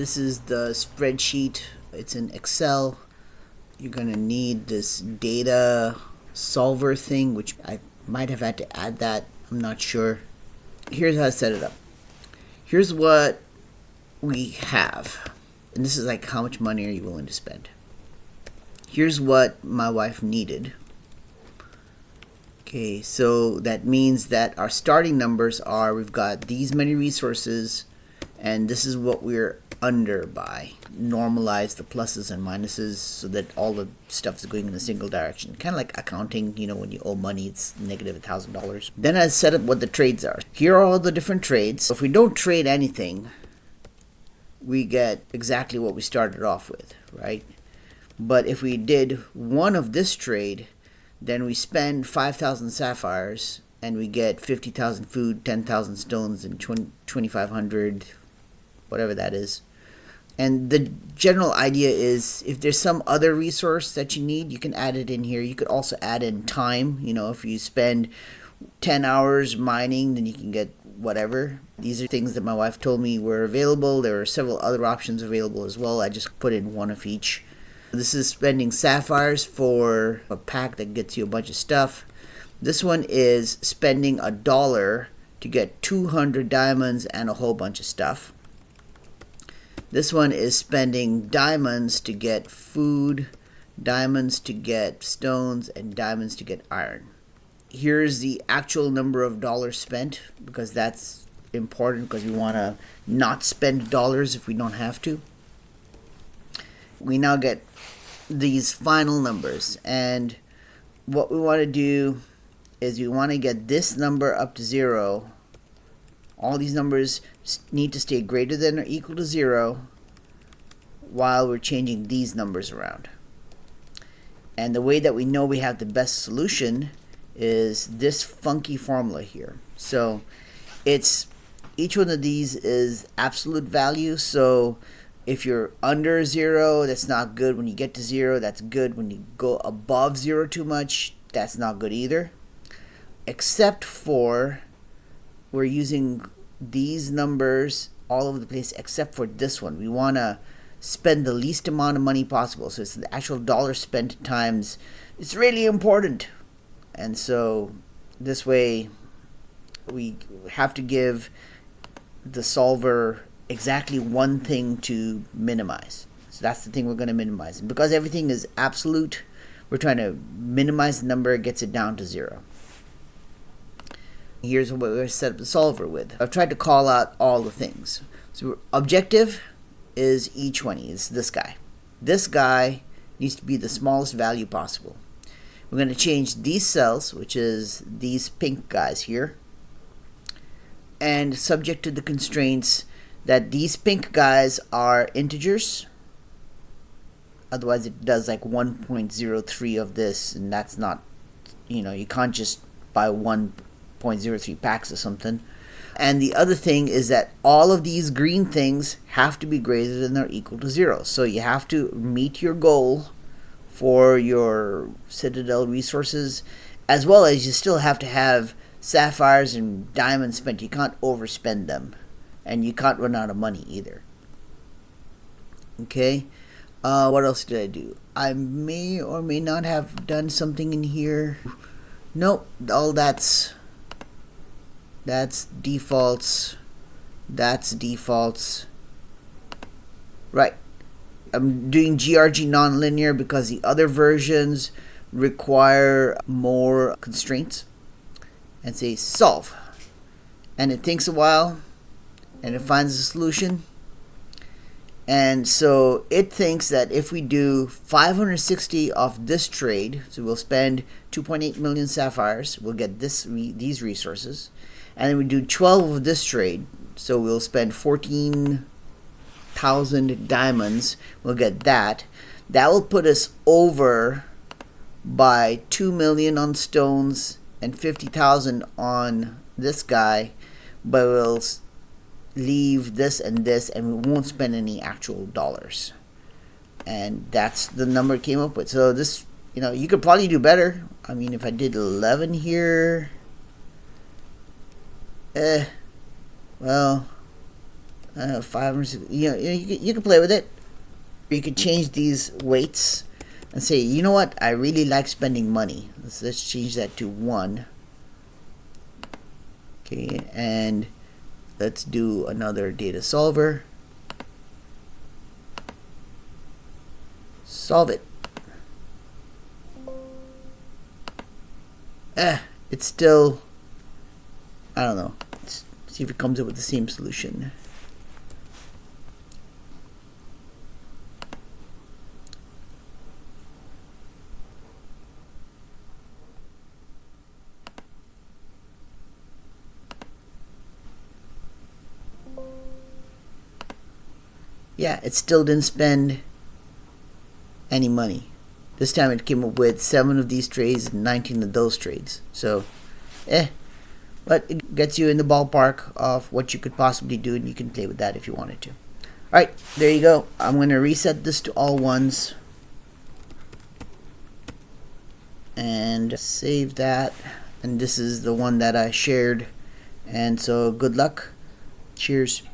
This is the spreadsheet. It's in Excel. You're going to need this data solver thing, which I might have had to add that. I'm not sure. Here's how to set it up. Here's what we have. And this is like how much money are you willing to spend. Here's what my wife needed. Okay, so that means that our starting numbers are, we've got these many resources, and this is what we're under by. Normalize the pluses and minuses so that all the stuff is going in a single direction. Kind of like accounting, when you owe money, it's negative $1,000. Then I set up what the trades are. Here are all the different trades. If we don't trade anything, we get exactly what we started off with, right? But if we did one of this trade, then we spend 5,000 sapphires and we get 50,000 food, 10,000 stones, and 2,500, whatever that is. And the general idea is if there's some other resource that you need, you can add it in here. You could also add in time. If you spend 10 hours mining, then you can get whatever. These are things that my wife told me were available. There are several other options available as well. I just put in one of each. This is spending sapphires for a pack that gets you a bunch of stuff. This one is spending $1 to get 200 diamonds and a whole bunch of stuff. This one is spending diamonds to get food, diamonds to get stones, and diamonds to get iron. Here's the actual number of dollars spent, because that's important, because we want to not spend dollars if we don't have to. We now get these final numbers, and what we want to do is we want to get this number up to 0. All these numbers need to stay greater than or equal to 0 while we're changing these numbers around. And the way that we know we have the best solution is this funky formula here. So each one of these is absolute value. So if you're under 0, that's not good. When you get to 0, that's good. When you go above 0 too much, that's not good either. Except for we're using these numbers all over the place except for this one. We want to spend the least amount of money possible. So it's the actual dollar spent times. It's really important. And so this way we have to give the solver exactly one thing to minimize. So that's the thing we're going to minimize. And because everything is absolute, we're trying to minimize the number, gets it down to 0. Here's what we're going to set up the solver with. I've tried to call out all the things. So objective is E20, it's this guy. This guy needs to be the smallest value possible. We're going to change these cells, which is these pink guys here, and subject to the constraints that these pink guys are integers. Otherwise it does like 1.03 of this, and that's not, you can't just buy 1.03 packs or something. And the other thing is that all of these green things have to be greater than or equal to 0. So you have to meet your goal for your Citadel resources, as well as you still have to have sapphires and diamonds spent. You can't overspend them, and you can't run out of money either. Okay, what else did I do? I may or may not have done something in here. Nope, all that's defaults. That's defaults. Right. I'm doing GRG nonlinear because the other versions require more constraints. And say solve. And it takes a while, and it finds a solution. And so it thinks that if we do 560 of this trade, so we'll spend 2.8 million sapphires, we'll get these resources. And then we do 12 of this trade, so we'll spend 14,000 diamonds, we'll get that. That will put us over by 2 million on stones and 50,000 on this guy, but we'll leave this, and we won't spend any actual dollars. And that's the number it came up with. So this, you could probably do better. I mean, if I did 11 here, well, 500. You can play with it. You could change these weights and say, you know what, I really like spending money. Let's change that to 1. Okay, and let's do another data solver. Solve it. It's still, I don't know. Let's see if it comes up with the same solution. Yeah, it still didn't spend any money. This time it came up with 7 of these trades and 19 of those trades. So, but it gets you in the ballpark of what you could possibly do, and you can play with that if you wanted to. Alright, there you go. I'm going to reset this to all ones. And save that. And this is the one that I shared. And so, good luck. Cheers.